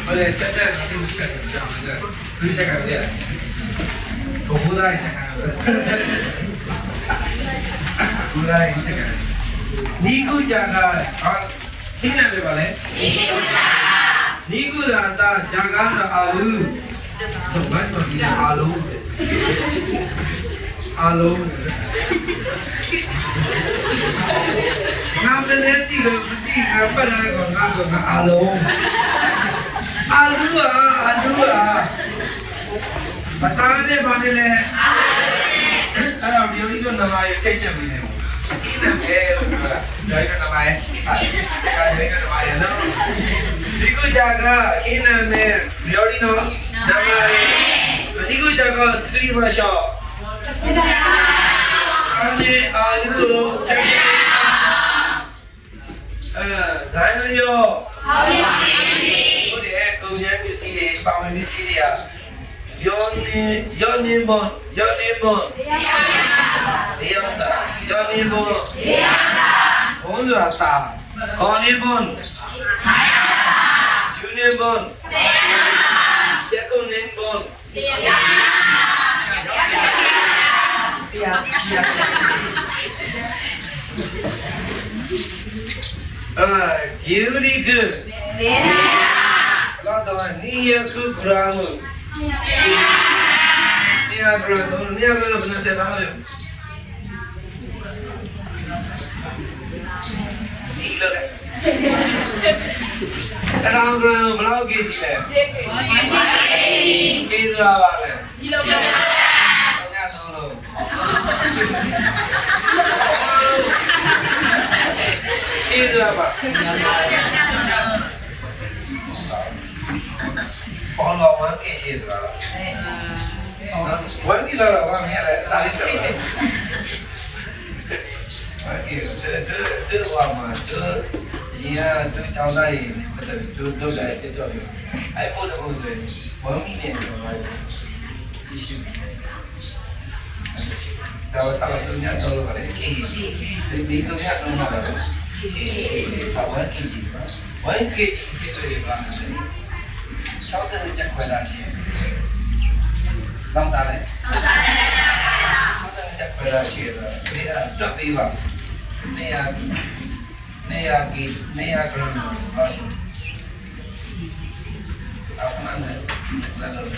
원래 첫날 나도 못 찾는 거 그 착각이야. 보다이 착각. 보다이 착각. 니구자가 희나 왜 말해? 니구자다 자가는 아루. 알로. 남는 띠가 띠가 빠르는 건 나가 알로. 알루아. बताने वाले ने अरे अब ये जो नवाये चेचे भी नहीं हो इन्हें क्या लोग जो ये नवाये लो निकु जागा इन्हें में योरी नो नवाये निकु जागा श्री भाषा आने आलू चेचे ज़ायलियो उन्हें कुन्या मिसिरे पावन मिसिरिया योनिमोन Diosa Yonimon Onrasa Konimon Junimon Yakunimon Gyuriku Lado Niyaku Kuramu Niya Kuramu benar saya tahu ya. Gila deh. Orang belau keji deh. Keji berapa deh? Gila berapa? Banyak dulu. Keji berapa? Kalau orang keji berapa? Orang gila lah orang ni ada tarik berapa? Itu apa? Itu dia tu cakap lagi, betul tu dah itu tu. Saya pun tak usah. Orang ni apa? Isu. Tahu tu ni tahu apa? Di tu ni tahu apa? Orang keji. Orang keji sekali apa? Cakap saya cakap pada siapa? Lam tak leh. Cakap saya cakap pada siapa? Dia tak tiba. Naya kerana bahasa. Apa nama? Selalu.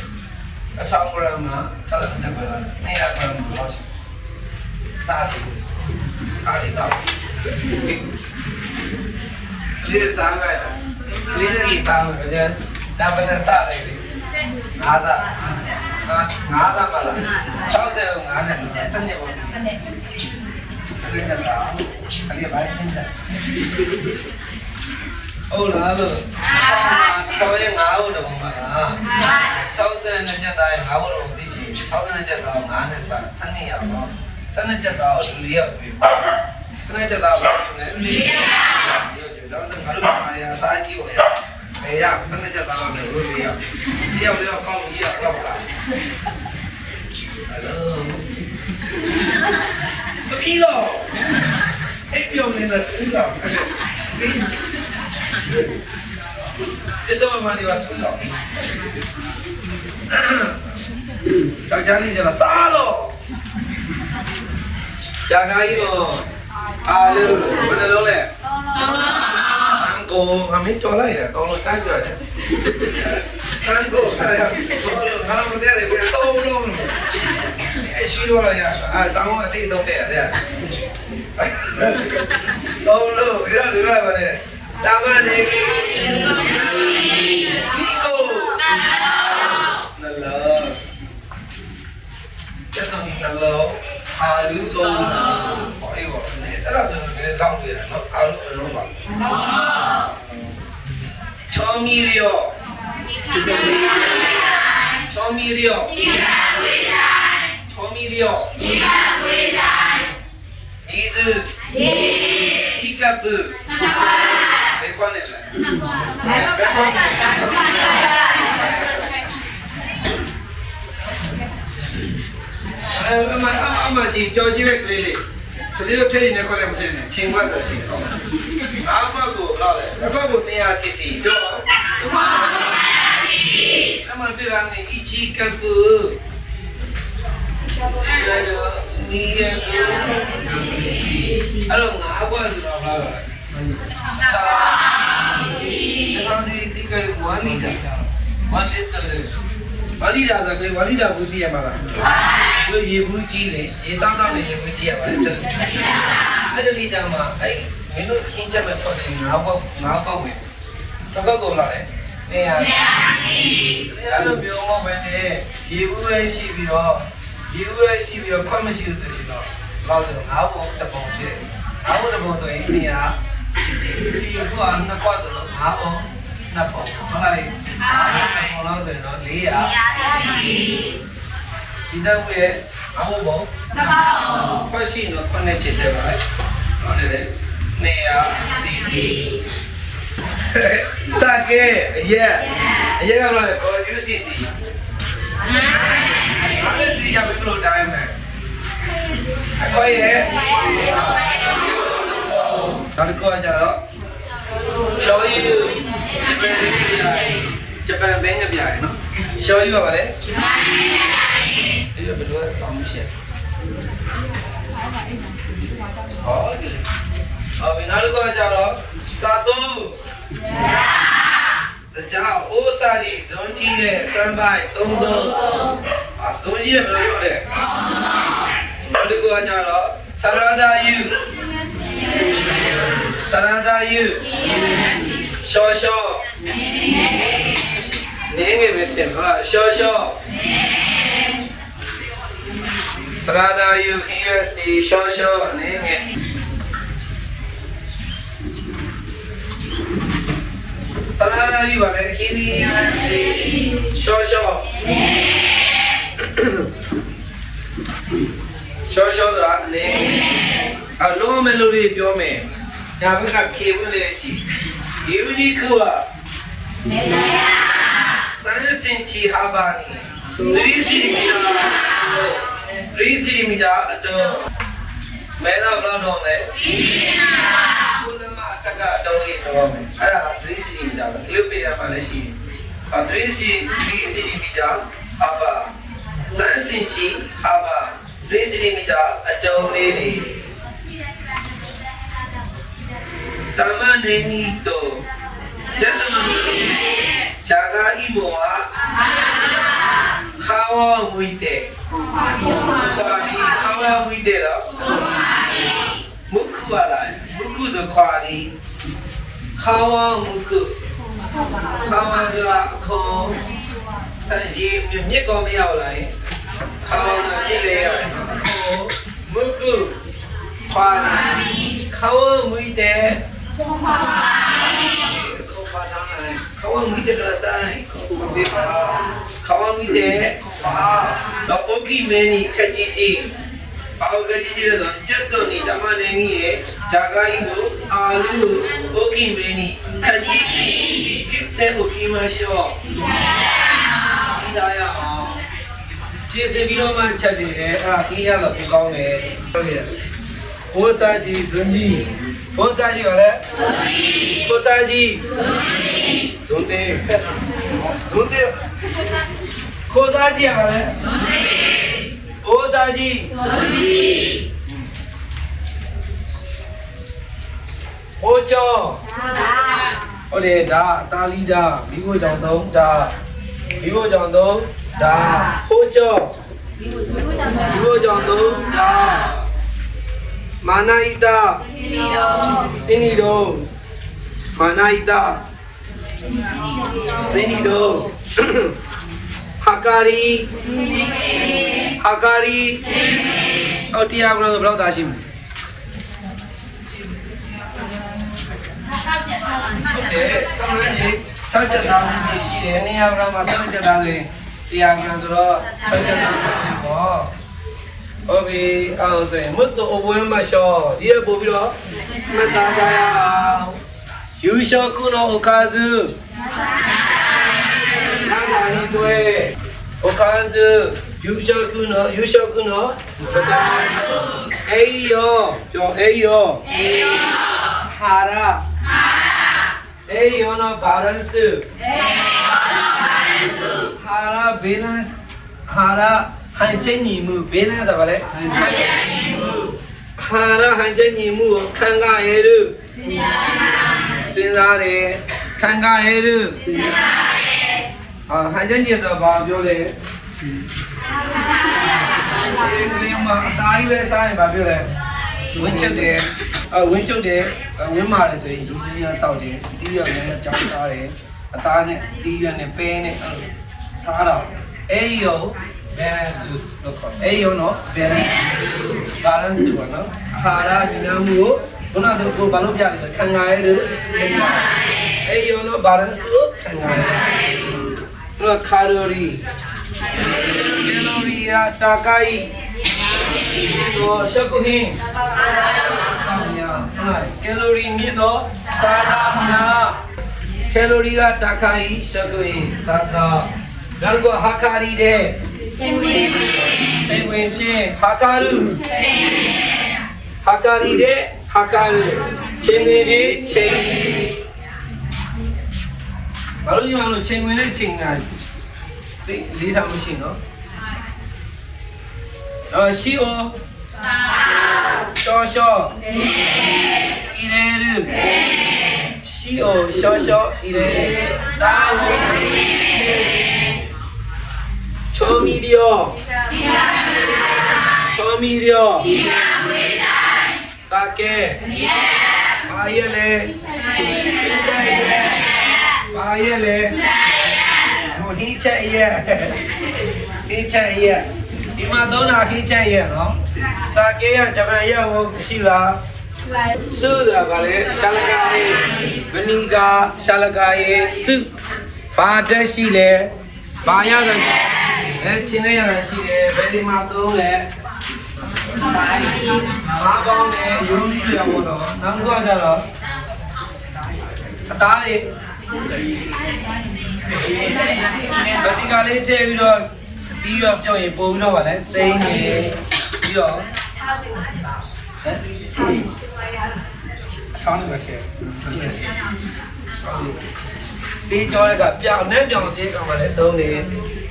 Asal kerana kalau kita berada naya kerana bahasa. Sari tahu. Clear sangat. Clear ni sangat. Jadi dah benar sari. Ngaza malah. Cakap saya ngaza seni pun. Kali janda, kali apa sih janda? Oh lalu, kau yang ngau dah mana? Cakap saya janda yang ngau orang di sini. Cakap saya janda mana seni apa? Seni janda lihat, seni janda apa? Lihat. Jangan kalau mana yang sahaja ya. Ya, seni janda mana lihat. Lihat dia kau lihat kau kan? Halo. Sepilo, pion ni lah sepilo. Esok mana dia sepilo? Kau jadi jalan salo. Jaga ilo. Alu, mana loleh? Sangko, kami colai ya. Tolong kan juga. Sangko, kalau dia dia tolong. Sure lah ya, sama hati dong deh ya. Tolong, dia apa deh? Taman lagi. Kiko. Nalo. Jangan nalo. Alu tolong. Oh iya, ni terus ni tahu dia. Alu apa? Chomirio. Chomirio. Chomirio. Izu. Ikapu. Bekon ni lah. Bekon. Ama cing jauh direct lele. Kalau tadi ni kalau macam ni, cingwa sih. Ama ko, apa ko ni asisi. Do. ဖြစ်လာနေအချီကပူစီရတော့နီးရကူအဲ့တော့ငါးဘွားဆိုတော့ဘာလဲစီကဝါလီတာဝါလီတာဆိုကလေးဝါလီတာဘူးတည်ရမှာလားဘယ်ရေဘူးကြီးလေရေတောင်းတောင်းနေရေဘူးကြီးရပါလေအဲ့ဒီလီတာမှာအဲ့မင်းတို့ခင်းချက်မဲ့ပေါ်တယ်ငါးပေါက်ပဲတော့ကောက်လာတယ်နေရာအဲ့လိုပြောမှပဲနဲ့ရေဘူးပဲရှိပြီးတော့ခွက်မရှိလို့ဆိုရင်တော့လောက်တော့ငါးပေါက်တစ်ပုံဖြစ်ငါးပေါက်တစ်ပုံဆိုရင်နေရာစီကနှစ်ခွက်တော့ငါးပေါက်နှစ်ပုံဟုတ်လားဘောလုံးဆိုရင်တော့400ဒီတော့ရဲ့အမှုပုံခွက်ရှိတော့9ချစ်တယ်ပါဟုတ်တယ်နေရာစီစကေအရက်ကတော့လေကိုကျူစီအဲ့ဒါစီရဘယ်လိုတိုင်းလဲအခွင့်ရဲ့နောက်တစ်ခုကကျတော့ show you ဂျပန်ဘင်းကပြရနော် show you ပါလေဒီလိုဘယ်လိုဆောင်းရှက်ဟုတ်ပြီနောက်တစ်ခုကကျတော့စာတုကြာအိုးစာကြီးဇွန်ကြီးနဲ့စမ်းပိုက်3စုံဇွန်ကြီးနဲ့ဘယ်လိုပြောလဲနောက်တစ်ခုကကျတော့စရဒါယူရှောနေငယ်ပဲတင်ဟုတ်လားရှောစရဒါယူခင်းရစီရှောနေငယ်စရဒါယူပါလေခင်းရစီရှောဆိုတာနေအလုံးမဲလို့ပြောမယ်ညာဘက်ကခေဝင်လေကြည့်ဒီဦးကြီးကစန်းစင်ချီဟာဘာနီ30မီတာအတော့မဲလာဘလောက်တော့လဲကုလမအထက်ကတော့ရေတော့မယ်အဲ့ဒါ30မီတာပဲကီလိုမီတာမှလည်းရှိ30မီတာအပါစန်းစင်ချီအပါ30မီတာအတုံးလေးတွေတမနေနီတော့ကျန်တော်မီဂျာဂာအီဘောဟာခါဝမွေတဲ့တော့မုခုပါလားမုခုဆိုခွာဒီခါဝမုခုခါဝရခေါ်စံကြီးမြစ်ကောမရောက်လာရင်ခါဝနာမြစ်လေရခေါ်မုခုခွာဒီခါဝမွေတဲ့ခဝမီတဲ့ကလာဆိုင်ခေါ်ပေးပါခဝမီတဲ့တော့အိုကီမဲနီခကြီးအောက်ကကြီးတော့ကျက်တော့နေဓမ္မနေကြီးရဲ့ဂျာဂိုင်းကိုအာလူအိုကီမဲနီခကြီးကိတဲ့အိုကီမရှောဒီလာရအောင်ပြေစင်ပြီးတော့မှချက်တယ်အဲ့ဒါခင်းရတော့ပူကောင်းတယ်ဟုတ်ကဲ့ဘိုးစာကြီးဇွန်ကြီးဘိုးစာကြီးပါလေဘိုးစာကြီးဇွန်တေခိုးစာကြီးပါလေဘိုးစာကြီးဟိုကျော်ဟုတ်တယ်ဒါတာလီဒါမိဖို့ကြောင့်3ဒါမိဖို့ကြောင့်3ဒါဟိုကျော်မိဖို့ကြောင့်3ဒါမာနာဣတာစင်းနီတို့မာနာဣတာစင်းနီတို့ဟာကာရီအော်တရားဘယ်လောက်သားရှိမလဲဟုတ်တယ်တမန်ကြီး6ချက်သားရှိတယ်နေရာဘယ်မှာ7ချက်သားဆိုရင်တရားဘယ်ဆိုတော့6ချက်သားရှိပေါ့ဟုတ်ပြီအဲ့ဒါဆိုရင်မတ်တိုအဝဲမရှောဒီရပို့ပြီးတော့မှတ်သားကြရအောင်ယူရှောကုနောအိုကာဇူနာဇာနီတွဲအိုကာဇူယူရှောကုနောပဒါအေယောပြောအေယောဟာရာအေယောနောဘာရန်စုဟာ balance ဟာရဟန်ချင်းညီမှု balance ဆိုတာလေဟာရဟန်ချင်းညီမှုကိုခံကြရလို့စဉ်းစားတယ်ခံကြရလို့ဟန်ချင်းညီဆိုဘာပြောလဲဒီကလေးမှာအသားကြီးပဲစားရင်ဘာပြောလဲဝင်းချက်တယ်ဝင်းချုပ်တယ်ဝင်းမာတယ်ဆိုရင်ရှင်ကြီးရတောက်တယ်တီးရနဲ့ကြောင်းစားတယ်အသားနဲ့တီးရနဲ့ပဲနဲ့စားတော့အဲ့ရော balance လို့ခေါ်အဲ့ရောနော် balance ပေါ့နော်အာဟာရညီမှုကိုဘုနာတို့ကိုဘာလို့ပြလဲခံငါရဲလို့အဲ့ရောနော် balance ကိုခံငါရဲတို့ calorie ရာတာကိုင်းတော့ရှကုဟင်းကယ်လိုရီမြင့်တော့စားတာများကယ်လိုရီကတာခိုင်းရှကုဟင်းစားတာနောက်တော့ဟာကာရီတဲ့ချိန်ဝင်ဖြင့်ဟာကာရုဟာကာရီတဲ့ဟာကာရုချိန်ဝင်ဖြင့်ချိန်ဘာလို့ဒီမှာလို့ချိန်ဝင်နဲ့ချိန်တာလေးထောင်မရှိနော်ရှိအိုရှောရှောအီရဲရရှိအိုရှောရှောအီရဲစာဝချောမီဒီယိုစာကဲဘာရဲလဲဘာရဲလဲဟိုဟင်းချက်ရဲဒီမှာသုံးတာခင်းချက်ရဲ့နော်စာကေးကဂျပန်ရဲ့ဟိုရှိလားစုတာဗါလေရှာလကာရေးဗနီကာရှာလကာရေးစုဘာတက်ရှိလဲဘာရတယ်ချင်းနေရတာရှိတယ်ဘယ်ဒီမှာသုံးလဲဘာပေါင်းလဲယုံကြည်ရမို့တော့နောက်ကကြတော့အသားလေးဗနီကာလေးထည့်ပြီးတော့ဒီရောပြောရင်ပို့ပြီးတော့ဗာလဲစိမ့်နေပြီးတော့ထောင်းနေပါချေစေးကြောကပြောင်းနဲ့ပြောင်းစေးကောင်ဗာလဲသုံးနေ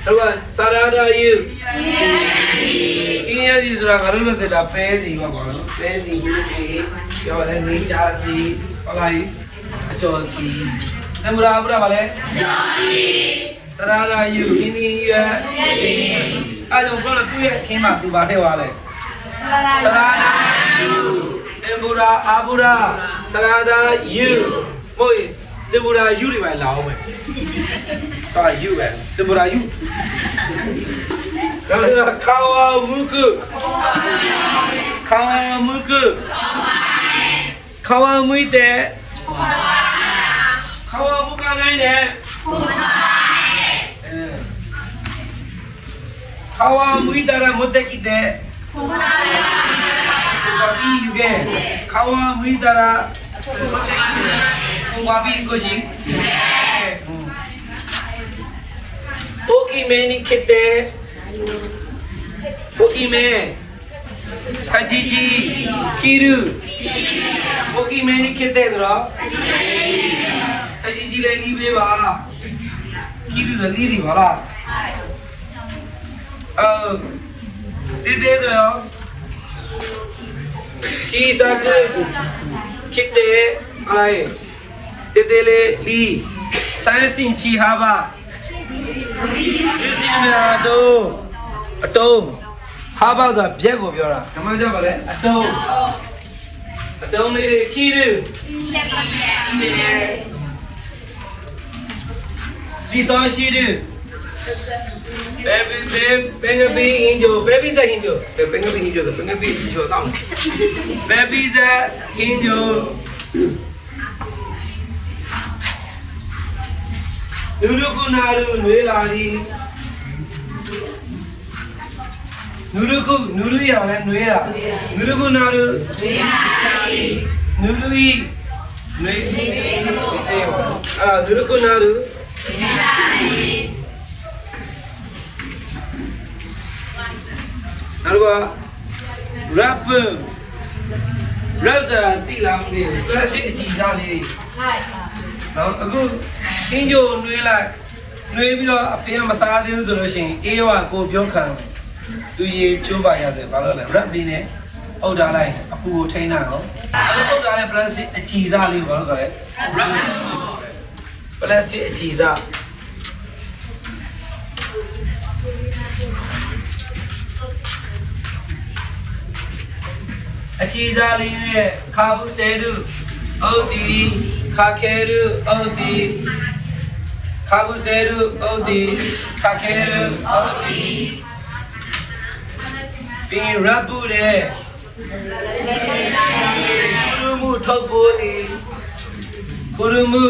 တို့ကစာရာဒါယူအင်းရစီဆိုတာငါတို့လို့ဆိုတာပဲစီပါဘောနော်ပဲစီဘူးစီပြောလဲနေချာစီဟုတ်လားအကျော်စီတမရာဗရာဗာလဲအကျော်စီသရရာယူအင်းဒီရစီအဲ့တော့ဘုရားသူ့ရဲ့အခင်းမှာသူပါထည့်သွားလဲသရရာယူတမရာအာဘူရာသရရာယူမို့တမရာယူတွေပဲလာအောင်မယ်သာယူပဲတမရာယူဒါကခါဝမုကုခါဝမုကုခါဝမွိတဲ့ခါဝမုကနိုင်တဲ့ခါဝမွိတာရမတက်ကိတဲ့ဘာဘီယူကဲခါဝမွိတာရမတက်ကိတဲ့ကိုဘာဘီကိုရှိโอเคမင်းနိခေတဲ့โอเคမင်းခဂျီဂျီကီရူโอเคမင်းနိခေတဲ့တော့ခဂျီဂျီလည်းလီးပေးပါကီရူလည်းလီးဒီပါလားဒီတဲ့တော့ချီစာကခိတဲ့အိုင်တဲ့လေလီဆိုင်စင်ချီဟာပါဒီစီမလာတော့အတုံးဟာပါဆိုပြက်ကိုပြောတာဓမ္မကြောက်ပါလေအတုံးလေးခီးရဒီဆောင်ရှိရbaby angel baby za angel baby angel tao baby za angel nuruku naru nue la di nuru ya la nue la nuruku naru nuru yi nue nuruku naru nào là rapper ti làm gì ta sẽ chỉ ra đi đó cứ kinh vô nuôi lại နှွေးပြီးတော့အဖေကမစားသေးဘူးဆိုလို့ရှိရင်အေးရောကိုပြောခံသူရေချိုးပါရတယ်ဘာလို့လဲ wrap ပြီးနဲ့အုပ်ထားလိုက်အပူကိုထိန်းတာနော်အဲ့အုပ်ထားတဲ့ plastic အကြည်စားလေးဘာလို့ခေါ်လဲ wrap plastic အကြည်စားအကြည်စားလေးနဲ့ခါဘူးဆဲတူအုတ်ဒီခါခဲတူအုတ်ဒီခါဘူးဆဲတူအုတ်ဒီခါခဲတူအုတ်ဒီပြီး wrap ဘူးတဲ့ကုရမှုထုတ်ဖို့ဒီကုရမှု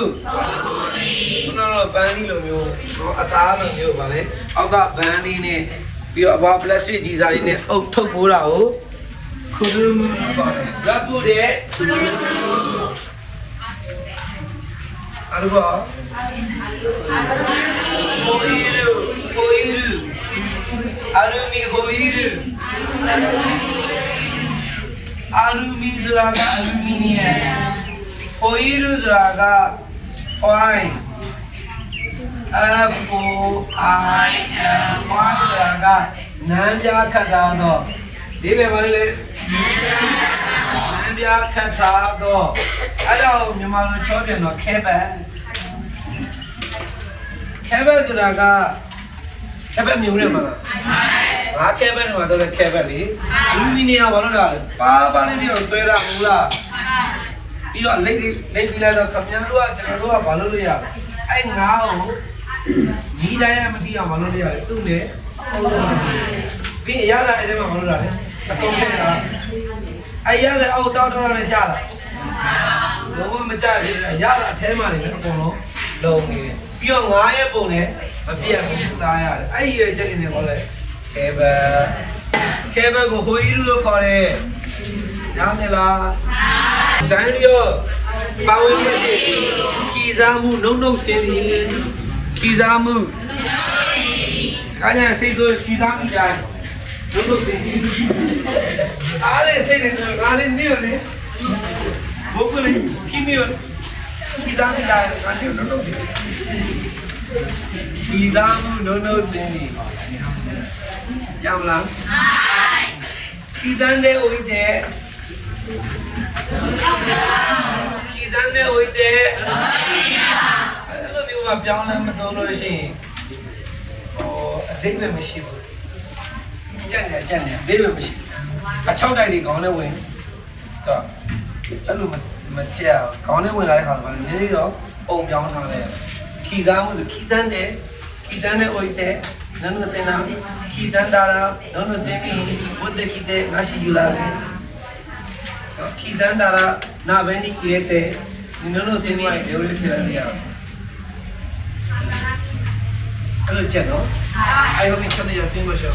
နော်ပန်းလေးလိုမျိုးအသားလိုမျိုးပါလေအောက်ကဘန်းလေးနဲ့ပြီးတော့အပေါ် plastic ကြီးစားလေးနဲ့အုပ်ထုတ်ဖို့တာကိုကုရမှုပါတယ် wrap ဘူးတဲ့အဲ့တော့ဟိုအီရူအာရူမီဟိုအီရူအာလူမီဆိုတာကအလူမီနီယမ်ဟိုအီရူဆိုတာက fine FOIM fine ဆိုတာကနမ်းပြခတ်တာတော့ဒီပဲမလေးလေနမ်းပြခတ်တာတော့အဲ့တော့မြန်မာလိုချောပြန်တော့ခဲဘက်ဆိုတာကခဲဘက်မျိုးရဲမလားငါခဲဘက်တော့ခဲဘက်လေအလူမီနီယမ်ဘာလို့လဲပါလေးပြီးတော့ဆွဲတာမဟုတ်လားပြီးတော့လိတ်ပြီးလိုက်တော့ခမန်းတို့ကကျွန်တော်တို့ကဘာလို့လဲရအဲ့ငါ့ကိုဒီတိုင်းမထီအောင်ဘာလို့လဲရလဲသူ့နဲ့ပြီးရလာတဲ့မှာဘာလို့လဲအကုန်ခဲတာအဲ့ရတဲ့အောက်တောက်နဲ့ကြာလာလုံးဝမကြဘူးရလာအထဲမှာနေအကုန်လုံးလုံနေတယ်ပြီးတော့ငါရဲ့ပုံနဲ့မပြတ်ဘူးစားရတယ်အဲ့ဒီရဲ့ချက်နေခေါ်လဲခဲဘက်ကိုဟိုအီရူလို့ခေါ်တယ်နားမလားဇိုင်းရီယောပါဝင်မရှိခီစားမှုနှုတ်စင်းသည်ခီစားမှုကာညာစိတ်ဆိုခီစားမိတာနှုတ်စင်းသည်အားလေစိတ်နေဆိုအားလေနေရလေဘုတ်ကလေးခီမီယောခီစားမိတာကာညာနှုတ်စင်းခီစားမှုနှုတ်စင်းသည်ရမလားခီစန်းတဲ့ဦးတဲ့ခီစန်းတဲ့ဦးတဲ့အဲ့လိုမျိုးကပြောင်းလဲမတော်လို့ရှိရင်အဓိပ္ပာယ်မရှိဘူးကြက်နေဘေးပဲမရှိအချောက်တိုက်တွေခေါင်းနဲ့ဝင်တော့အဲ့လိုမကြက်ခေါင်းနဲ့ဝင်လာတဲ့ခါမှာနည်းနည်းတော့ပုံပြောင်းထားတယ်ခီစားမှုဆိုခီစန်းတဲ့ဦးတဲ့နနစနာခီစန်းတာနနစမီဘုဒ္ဓခိတဲ့ငါရှိယူလာတယ်ခီစန်းတာနာဘယ်နိကိရတဲ့နနစမီရဲ့ဘယ်လိုထည့်လိုက်ရအဲ့လိုချက်နော်အဲ့လိုမျိုးချက်ရစင်းမရှော